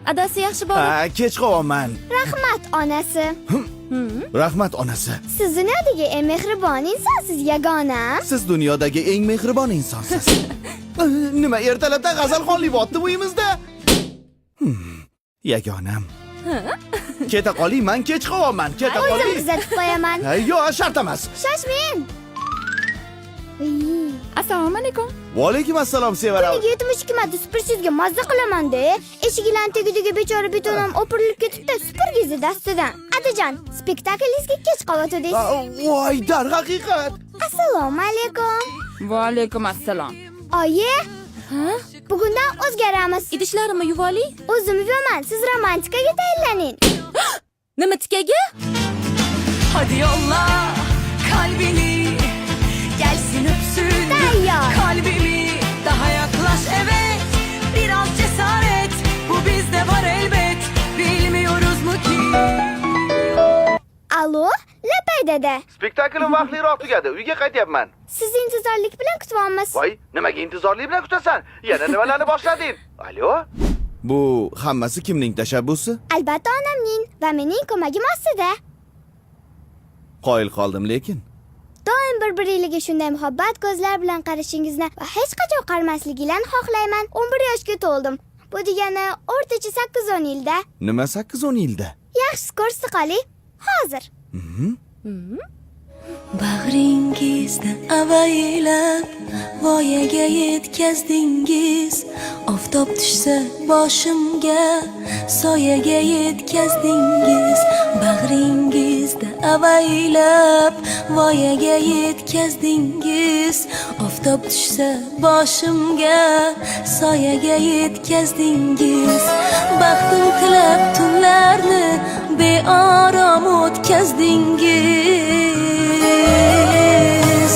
Adasi yaxshi bola. Ha, kech qolyapman. Rahmat onasi. Rahmat onasi. Siz dunyodagi eng mehribon insonsiz yagona. Siz dunyodagi eng mehribon insonsiz. Nima ertalabdan g'azalxonlik bo'pti uyimizda? Yagonam. Keta qoling, men kech qolyapman. Keta O'zim qoling. kuzatib qo'yaman. Yo'q, shart emas. Shoshmang. Assalomu alaykum. Va alaykum assalom Sevara. Kuniga 72 marta supersizga mazza qilaman-da. Eshiklarning tagidagi bechora betonam o'pirilib ketibdi supergizi dastidan. Adajon, spektaklingizga kech qolyotdingiz. Voy, darhaqiqat. Assalomu alaykum. Va alaykum assalom. Oyi, bugundan o'zgaramiz. Idishlarimni yuvoli. O'zim yuvaman, siz romantikaga tayinlaning. Nima tikaga? Hadi yolla kalbini, gelsin öpsün Tayyor. kalbimi. Daha yaklaş evet, biraz cesaret, bu bizde var elbet. Bilmiyoruz mu ki? Alo, Lapay dada. Spektaklim vaqtliroq tugadi. Uyga qaytyapman. Sizni intizorlik bilan kutyapmiz. Voy, nimaga intizorlik bilan kutasan? Yana nimalarni boshlading? Alo? Bu hammasi kimning tashabbusi? Albatta onamning va mening ko'magim ostida. Qoyil qoldim lekin. Doim bir-biringizga shunday muhabbat ko'zlar bilan qarashingizni va hech qachon qarmasligingizni xohlayman. 11 yoshga to'ldim. Bu degani o'rtacha 8-10 yilda. Nima 8-10 yilda? Yaxshi ko'rsa qoling. Hozir. Bag'ringizda avaylab voyaga yetkazdingiz. Oftob tushsa boshimga soyaga yetkazdingiz. Bag'ringizda avaylab voyaga yetkazdingiz. Oftob tushsa boshimga soyaga yetkazdingiz. Baxtim tilab tunlarni beorom o'tkazdingiz.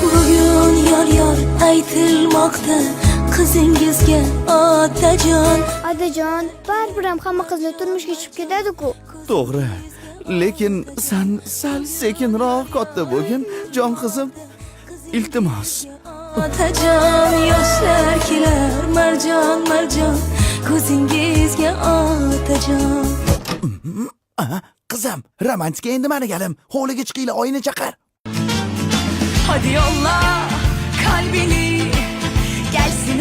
Bugun yor aytilmoqda qizingizga otajon. Otajon, baribir ham hamma qizlar turmushga chiqib ketadi-ku. To'g'ri. Lekin sen sal sekinroq katta bo'lgin, jon qizim. Iltimos. Otajon, yoshlar kelar marjon ko'zingizga otajon. Qizim, romantika endi meni galim. Hovliga chiqinglar, oyini chaqir. Hadi yolla kalbini, gelsin